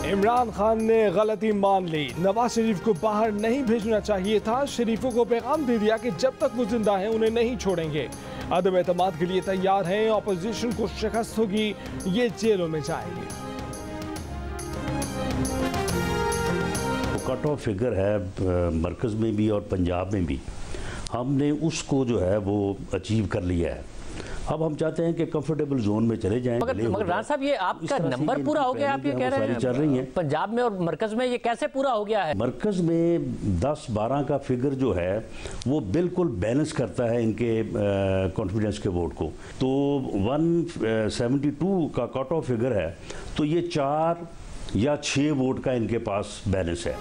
इमरान खान ने गलती मान ली, नवाज शरीफ को बाहर नहीं भेजना चाहिए था। शरीफों को पैगाम दे दिया कि जब तक वो जिंदा हैं उन्हें नहीं छोड़ेंगे। अदम एतमाद के लिए तैयार हैं, ऑपोजिशन को शिकस्त होगी, ये जेलों में जाएंगे। कट ऑफ फिगर है मरकज़ में भी और पंजाब में भी, हमने उसको जो है वो अचीव कर लिया है। अब हम चाहते हैं कि कंफर्टेबल जोन में चले जाएं। मगर राना साहब, ये आपका नंबर पूरा हो गया, आप ये कह रहे हैं चल रही हैं पंजाब में और मरकज में, ये कैसे पूरा हो गया है? मरकज में 10-12 का फिगर जो है वो बिल्कुल बैलेंस करता है इनके कॉन्फिडेंस के वोट को। तो 172 का कट ऑफ फिगर है, तो ये 4 या 6 वोट का इनके पास बैलेंस है।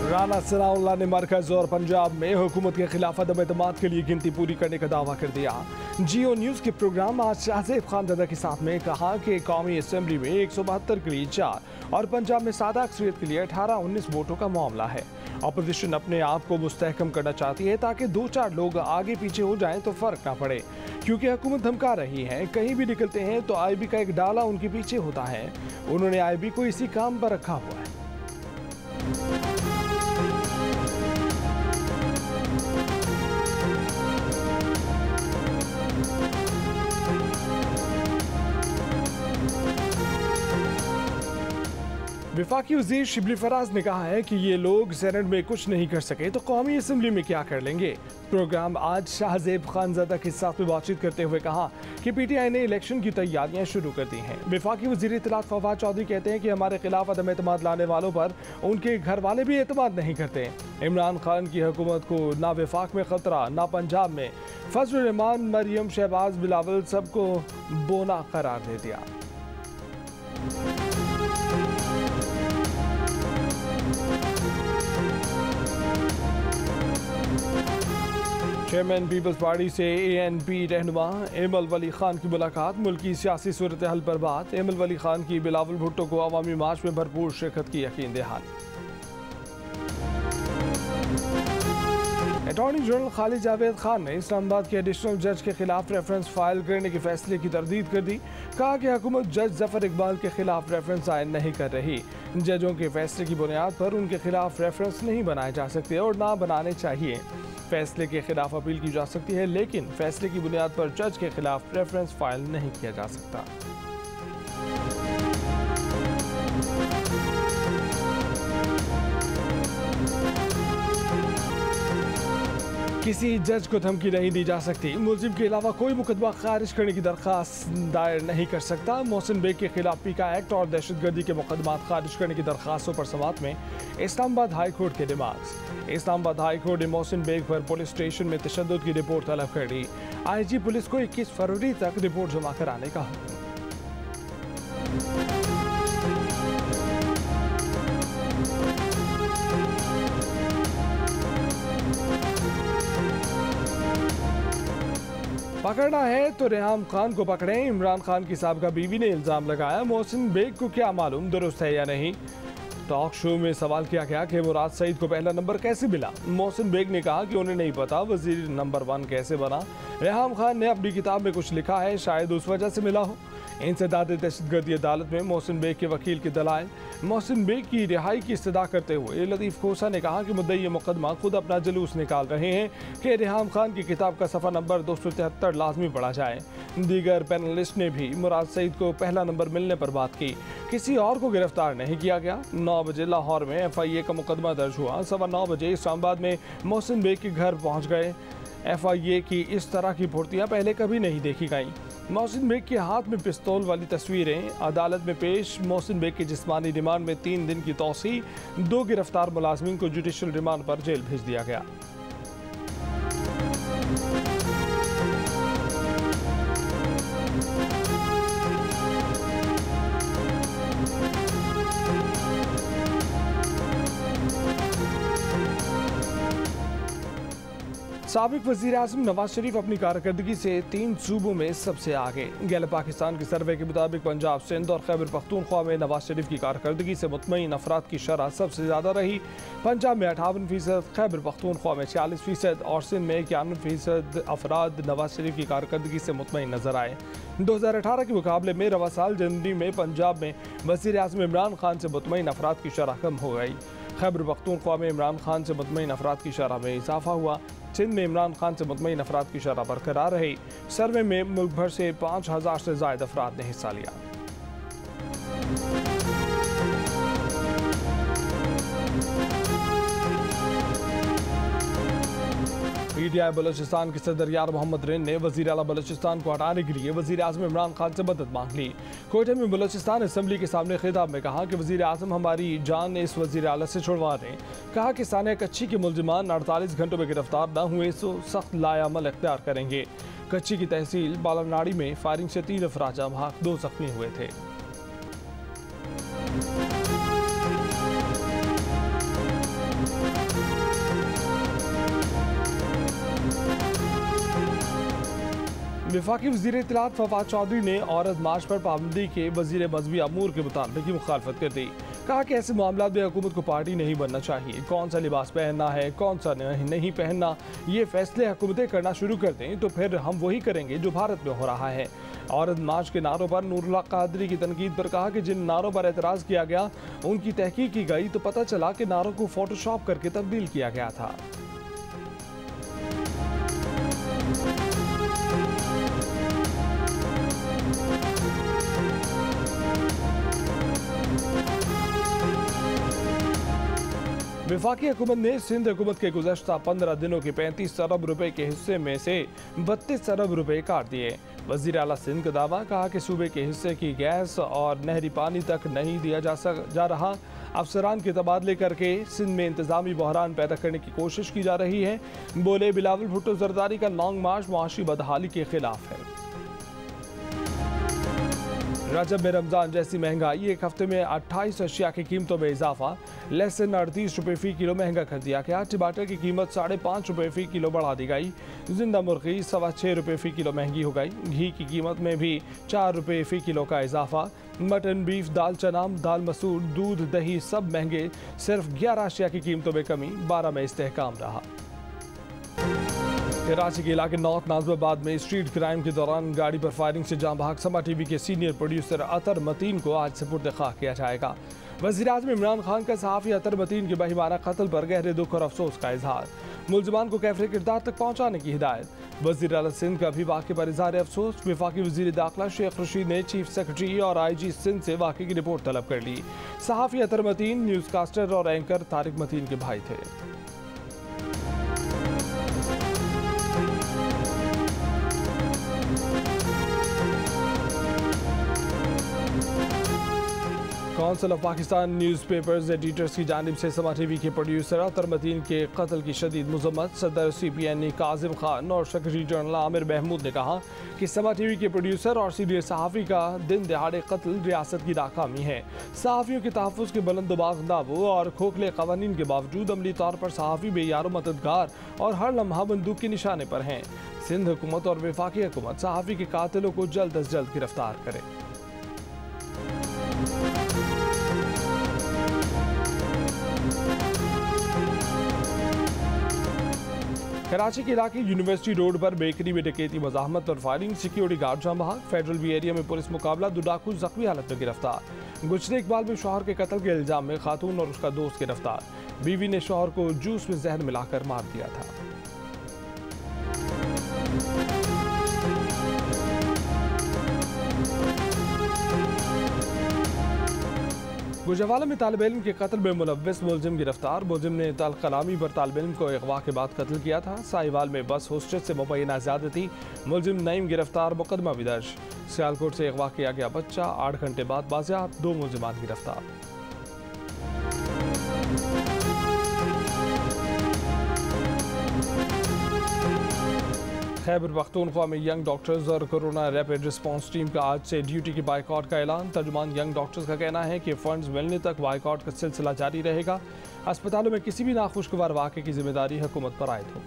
राना सनाउल्लाह ने मरकज और पंजाब में हुकूमत के खिलाफ अदम एतमाद के लिए गिनती पूरी करने का दावा कर दिया। जियो न्यूज़ के प्रोग्राम आज शाहजेब खानज़ादा के साथ में कहा कि कौमी असम्बली में 172 के लिए 4 और पंजाब में सादा अक्सरियत के लिए 18-19 वोटों का मामला है। अपोजिशन अपने आप को मुस्तहकम करना चाहती है ताकि 2-4 लोग आगे पीछे हो जाएं तो फर्क ना पड़े, क्योंकि हुकूमत धमका रही है। कहीं भी निकलते हैं तो IB का एक डाला उनके पीछे होता है। उन्होंने IB को इसी काम पर रखा हुआ है। वफाकी वज़ीर शिबली फराज ने कहा है कि ये लोग सेनेट में कुछ नहीं कर सके तो कौमी असम्बली में क्या कर लेंगे। प्रोग्राम आज शाहजेब खानज़ादा के साथ में बातचीत करते हुए कहा कि PTI ने इलेक्शन की तैयारियां शुरू कर दी हैं। वफाकी वज़ीर इत्तलात फवाद चौधरी कहते हैं कि हमारे खिलाफ अदम एतमाद लाने वालों पर उनके घर वाले भी एतमाद नहीं करते। इमरान खान की हुकूमत को ना वफाक में खतरा, ना पंजाब में। फजल रहमान, मरियम, शहबाज, बिलावल सबको बोना करार दे दिया। चेयरमैन पीपल्स पार्टी से ANP रहनुमा एमल वली खान की मुलाकात, मुल्की सियासी सूरत हाल पर बात। एमल वली खान की बिलावल भुट्टो को अवामी मार्च में भरपूर शिरकत की यकीन दहान। अटॉर्नी जनरल खालिद जावेद खान ने इस्लामाबाद के एडिशनल जज के खिलाफ रेफरेंस फाइल करने के फैसले की तरदीद कर दी। कहा कि हुकूमत जज जफर इकबाल के खिलाफ रेफरेंस आयन नहीं कर रही। जजों के फैसले की बुनियाद पर उनके खिलाफ रेफरेंस नहीं बनाए जा सकते और ना बनाने चाहिए। फैसले के खिलाफ अपील की जा सकती है, लेकिन फैसले की बुनियाद पर जज के खिलाफ रेफरेंस फाइल नहीं किया जा सकता। किसी जज को धमकी नहीं दी जा सकती। मुलजिम के अलावा कोई मुकदमा खारिज करने की दरख्वास्त दायर नहीं कर सकता। मोहसिन बेग के खिलाफ पीका एक्ट और दहशतगर्दी के मुकदमा खारिज करने की दरख्वास्तों पर समाअत में इस्लामाबाद हाई कोर्ट के रिमार्क्स। इस्लामाबाद हाई कोर्ट ने मोहसिन बेग पर पुलिस स्टेशन में तशद्दुद की रिपोर्ट तलब कर दी। IG पुलिस को 21 फरवरी तक रिपोर्ट जमा कराने का हुक्म। पकड़ना है तो रेहाम खान को पकड़ें। इमरान खान की साबिका बीवी ने इल्ज़ाम लगाया, मोहसिन बेग को क्या मालूम दुरुस्त है या नहीं। टॉक शो में सवाल किया गया कि मुराद सईद को पहला नंबर कैसे मिला। मोहसिन बेग ने कहा कि उन्हें नहीं पता वजीर नंबर 1 कैसे बना। रेहाम खान ने अपनी किताब में कुछ लिखा है, शायद उस वजह से मिला हो। इंसदाद दहशतगर्दी अदालत में मोहसिन बेग के वकील के दलाइल। मोहसिन बेग की रिहाई की इस्तदा करते हुए लतीफ़ खोसा ने कहा कि मुद्दई मुकदमा खुद अपना जुलूस निकाल रहे हैं कि रेहाम खान की किताब का सफ़ा नंबर 273 लाजमी पढ़ा जाए। दीगर पैनलिस्ट ने भी मुराद सईद को पहला नंबर मिलने पर बात की। किसी और को गिरफ्तार नहीं किया गया। 9 बजे लाहौर में FIA का मुकदमा दर्ज हुआ। 9:15 बजे इस्लामाबाद में मोहसिन बेग के घर पहुँच गए। FIA की इस तरह की फुर्तियाँ पहले कभी नहीं देखी गईं। मोहसिन बेग के हाथ में पिस्तौल वाली तस्वीरें अदालत में पेश। मोहसिन बेग की जिस्मानी रिमांड में 3 दिन की तौसी। 2 गिरफ्तार मुलाजमीन को जुडिशल रिमांड पर जेल भेज दिया गया। साबिक वज़ीर आज़म नवाज शरीफ अपनी कारकर्दगी से 3 सूबों में सबसे आगे। गैलप पाकिस्तान के सर्वे के मुताबिक पंजाब, सिंध और खैबर पख्तूनख्वा में नवाज शरीफ की कारकर्दगी से मुतमईन अफराद की शरह सबसे ज़्यादा रही। पंजाब में 58%, खैबर पख्तूनख्वा में 46% और सिंध में 91% अफराद नवाज शरीफ की कारकर्दगी से मुतमईन नजर आए। 2018 के मुकाबले में रवा साल जनवरी में पंजाब में वज़ीर आज़म इमरान खान से मुतमईन अफराद की शरह कम हो गई। खैबर पख्तूनख्वा में इमरान खान से मुतमईन अफराद की शरह में इजाफा हुआ। सिंध में इमरान खान से मुतमईन अफराद की शरह बरकरार रही। सर्वे में मुल्क भर से 5000 से ज़ायद अफराद ने हिस्सा लिया। पीटीआई बलूचिस्तान के सदर यार मोहम्मद रिन ने वज़ीर आला बलूचिस्तान को हटाने के लिए वज़ीर आज़म इमरान खान से मदद मांग ली। कोयटा में बलूचिस्तान असम्बली के सामने खिताब में कहा कि वज़ीर आज़म हमारी जान इस वज़ीर आला से छुड़वा दें। कहा कि सानिया कच्ची के मुलजिमान 48 घंटों में गिरफ्तार न हुए तो सख्त लायामल इख्तियार करेंगे। कच्ची की तहसील बालानाड़ी में फायरिंग से 3 अफराद जाम बहक, 2 जख्मी हुए थे। वफाकी वज़ीर इत्तलात फवाद चौधरी ने औरत मार्च पर पाबंदी के वज़ीर मज़हबी अमूर के मुतालबे की मुखालफत कर दी। कहा कि ऐसे मामलों में हुकूमत को पार्टी नहीं बनना चाहिए। कौन सा लिबास पहनना है, कौन सा नहीं पहनना, ये फैसले हुकूमतें करना शुरू कर दें तो फिर हम वही करेंगे जो भारत में हो रहा है। औरत मार्च के नारों पर नूरुल्लाह कादरी की तनकीद पर कहा कि जिन नारों पर एतराज़ किया गया उनकी तहकीक की गई तो पता चला कि नारों को फोटोशॉप करके तब्दील किया गया था। वफाकी हुकूमत ने सिंध हुकूमत के गुज़श्ता 15 दिनों के 35 अरब रुपए के हिस्से में से 32 अरब रुपए काट दिए। वज़ीर आला सिंध का दावा, कहा कि सूबे के हिस्से की गैस और नहरी पानी तक नहीं दिया जा रहा। अफसरान के तबादले करके सिंध में इंतजामी बहरान पैदा करने की कोशिश की जा रही है। बोले बिलावल भुट्टो जरदारी का लॉन्ग मार्च मुआशी बदहाली के खिलाफ है। रजब में रमज़ान जैसी महंगाई, एक हफ्ते में 28 अशिया की कीमतों में इजाफा। लहसुन 38 रुपये फ़ी किलो महंगा कर दिया गया। टमाटर की कीमत 5.5 रुपये फ़ी किलो बढ़ा दी गई। जिंदा मुर्गी 6.25 रुपये फ़ी किलो महंगी हो गई। घी की कीमत में भी 4 रुपये फ़ी किलो का इजाफा। मटन, बीफ, दाल चना, दाल मसूर, दूध, दही सब महंगे। सिर्फ 11 अशिया की कीमतों में कमी, 12 में इस्तेहकाम रहा। कराची के इलाके नॉर्थ नाज़िमाबाद में स्ट्रीट क्राइम के दौरान गाड़ी पर फायरिंग से जाम बहक समा टीवी के सीनियर प्रोड्यूसर अतर मतीन को आज सुपुर्द खाक किया जाएगा। वज़ीर आज़म इमरान खान का सहाफ़ी अतर मतीन के बेईमाना कत्ल पर गहरे दुख और अफसोस का इजहार। मुलजिमान को कैफरे किरदार तक पहुँचाने की हिदायत। वज़ीर आला सिंध का भी वाक़े पर इज़हार अफसोस। वफाकी वज़ीर दाखिला शेख रशीद ने चीफ सेक्रेटरी और IG सिंध से वाक़े की रिपोर्ट तलब कर ली। सहाफ़ी अतर मतीन न्यूज़ कास्टर और एंकर तारिक मतीन के भाई थे। Council of Pakistan newspapers editors की जानिब से समा टीवी के प्रोड्यूसर अतर मतीन के कत्ल की शदीद मज़म्मत। सदर CPN काजिम खान और सेक्रेटरी जनरल आमिर महमूद ने कहा कि समा टीवी के प्रोड्यूसर और सीनियर सहाफ़ी का दिन दहाड़े कत्ल रियासत की नाकामी है। सहाफ़ियों के तहफ़्फ़ुज़ के बुलंदबाज़ दावों और खोखले क़वानीन के बावजूद अमली तौर पर सहाफ़ी बेयार मददगार और हर लम्हा बंदूक के निशाने पर हैं। सिंध हुकूमत और वफाकी हुकूमत सहाफ़ी के कातिलों को जल्द अज जल्द गिरफ्तार करे। कराची के इलाके यूनिवर्सिटी रोड पर बेकरी में डकैती, मज़ाहमत और फायरिंग, सिक्योरिटी गार्ड जाम बहक। फेडरल बी एरिया में पुलिस मुकाबला, 2 डाकू जख्मी हालत में गिरफ्तार। गुजरे इकबाल में शौहर के कत्ल के इल्जाम में खातून और उसका दोस्त गिरफ्तार। बीवी ने शौहर को जूस में जहर मिलाकर मार दिया था। गुजरावाला में तालिब इल्म के कत्ल में मुलव्विस मुलजिम गिरफ्तार। मुलजिम ने तल कलामी पर तालिब इल्म को अगवा के बाद कत्ल किया था। साहिवाल में बस होस्टेज से मुबैना ज़्यादती, मुलजिम नईम गिरफ्तार, मुकदमा भी दर्ज। सियालकोट से अगवा किया गया बच्चा, 8 घंटे बाद बाज़ियाब, 2 मुलजिमान गिरफ्तार। खैबर पख्तूनख्वा में यंग डॉक्टर्स और कोरोना रैपिड रिस्पांस टीम का आज से ड्यूटी के बाइकआउट का ऐलान। तर्जुमान यंग डॉक्टर्स का कहना है कि फंड्स मिलने तक बाइकआउट का सिलसिला जारी रहेगा। अस्पतालों में किसी भी नाखुशगवार वाक़े की जिम्मेदारी हुकूमत पर आयद हो।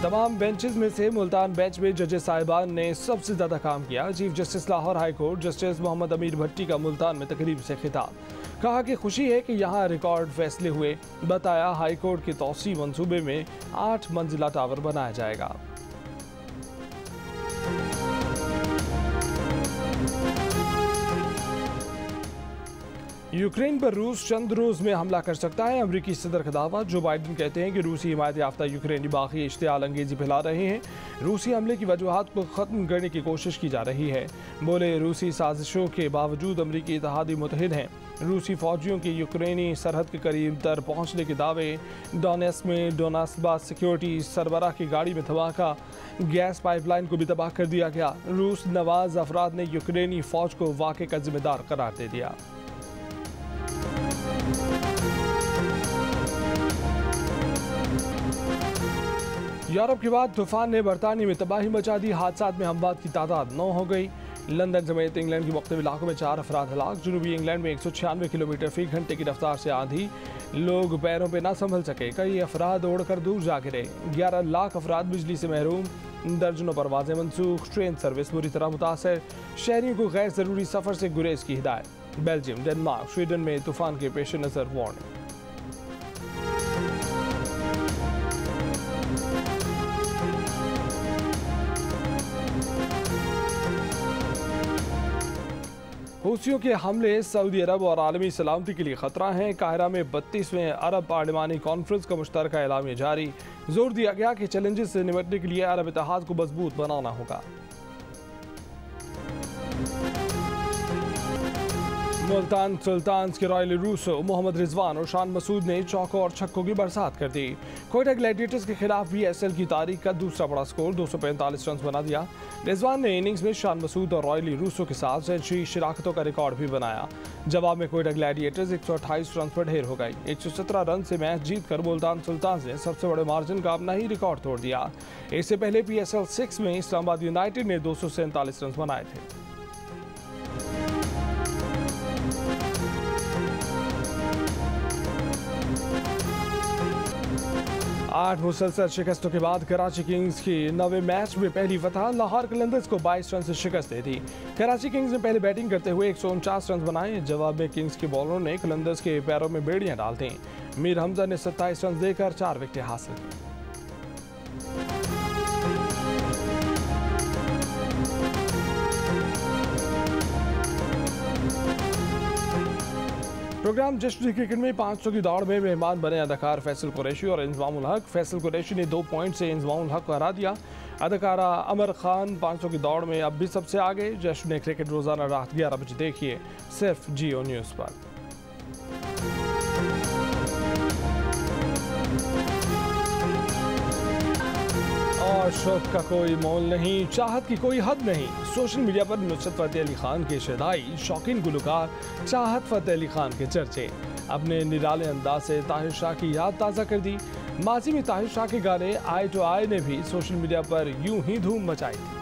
तमाम बेंचेस में से मुल्तान बेंच में जजेस साहिबान ने सबसे ज्यादा काम किया। Chief justice Lahore high court justice Mohammad Amir Bhatti का मुल्तान में तकरीब से खिताब, कहा कि खुशी है कि यहाँ रिकॉर्ड फैसले हुए। बताया हाई कोर्ट के तौसी मंसूबे में 8 मंजिला टावर बनाया जाएगा। यूक्रेन पर रूस चंद रोज में हमला कर सकता है, अमरीकी सदर का दावा। जो बाइडेन कहते हैं कि रूसी हिमायत याफ्ता यूक्रेनी बागी इश्तियाल अंगेजी फैला रहे हैं। रूसी हमले की वजूहात को ख़त्म करने की कोशिश की जा रही है। बोले रूसी साजिशों के बावजूद अमरीकी इत्तेहादी मुतहिद हैं। रूसी फौजियों के यूक्रेनी सरहद के करीब तर पहुंचने के दावे। डोनेट्स्क में डोनासबाद सिक्योरिटी सरबराह की गाड़ी में धमाका, गैस पाइपलाइन को भी तबाह कर दिया गया। रूस नवाज अफराद ने यूक्रेनी फौज को वाक़े का जिम्मेदार करार दे दिया। यूरोप के बाद तूफान ने बरतानिया में तबाही मचा दी। हादसात में हमवात की तादाद 9 हो गई। लंदन समेत इंग्लैंड के मुख्तलिफ इलाकों में 4 अफराद हलाक। जनूबी इंग्लैंड में 196 किलोमीटर फी घंटे की रफ्तार से आंधी, लोग पैरों पे ना संभल सके। कई अफराद उड़कर दूर जा गिरे। 11 लाख अफराद बिजली से महरूम। दर्जनों परवाजें मनसूख। ट्रेन सर्विस बुरी तरह मुतासर। शहरियों को गैर जरूरी सफर से गुरेज की हिदायत। बेल्जियम, डेनमार्क, स्वीडन में तूफान के पेश नजर वार्निंग। हूथियों के हमले सऊदी अरब और आलमी सलामती के लिए खतरा हैं। काहिरा में 32वें अरब पार्लिमानी कॉन्फ्रेंस का मुश्तरका एलामिया जारी। जोर दिया गया कि चैलेंजेस से निपटने के लिए अरब इत्तेहाद को मजबूत बनाना होगा। मुल्तान सुल्तान्स के रॉयल रूसो मोहम्मद रिजवान और शान मसूद ने चौकों और छक्कों की बरसात कर दी। कोयटा ग्लैडिएटर्स के खिलाफ BSL की तारीख का दूसरा बड़ा स्कोर 245 रन बना दिया। रिजवान ने इनिंग्स में शान मसूद और रॉयल रूसो के साथ सेंचुरी शिराकतों का रिकॉर्ड भी बनाया। जवाब में कोयटा ग्लैडिएटर्स 128 रन पर ढेर हो गई। 117 रन से मैच जीतकर मुल्तान सुल्तान्स ने सबसे बड़े मार्जिन का अपना ही रिकॉर्ड तोड़ दिया। इससे पहले PSL 6 में इस्लामाबाद यूनाइटेड ने 247 रन बनाए थे। 8 मुसलसल शिकस्तों के बाद कराची किंग्स की 9वें मैच में पहली फतह। लाहौर कलंदर्स को 22 रन से शिकस्त दे दी। कराची किंग्स ने पहले बैटिंग करते हुए 149 रन बनाए। जवाब में किंग्स के बॉलरों ने कलंदर्स के पैरों में बेड़ियां डाल दी। मीर हमजा ने 27 रन देकर 4 विकेटें हासिल की। प्रोग्राम जश्न क्रिकेट में 500 की दौड़ में मेहमान बने अदाकार फैसल कुरैशी और इंजमामुल हक। फैसल कुरैशी ने 2 पॉइंट से इंजमामुल हक को हरा दिया। अदाकारा अमर खान 500 की दौड़ में अब भी सबसे आगे। जश्न क्रिकेट रोजाना रात 11 बजे देखिए सिर्फ जियो न्यूज़ पर। और शौक का कोई मोल नहीं, चाहत की कोई हद नहीं। सोशल मीडिया पर नुसरत फतेह अली खान के शदाई शौकीन गुलकार चाहत फतेह अली खान के चर्चे। अपने निराले अंदाज से ताहिर शाह की याद ताज़ा कर दी। माजी में ताहिर शाह के गाने आए तो आए ने भी सोशल मीडिया पर यूं ही धूम मचाई थी।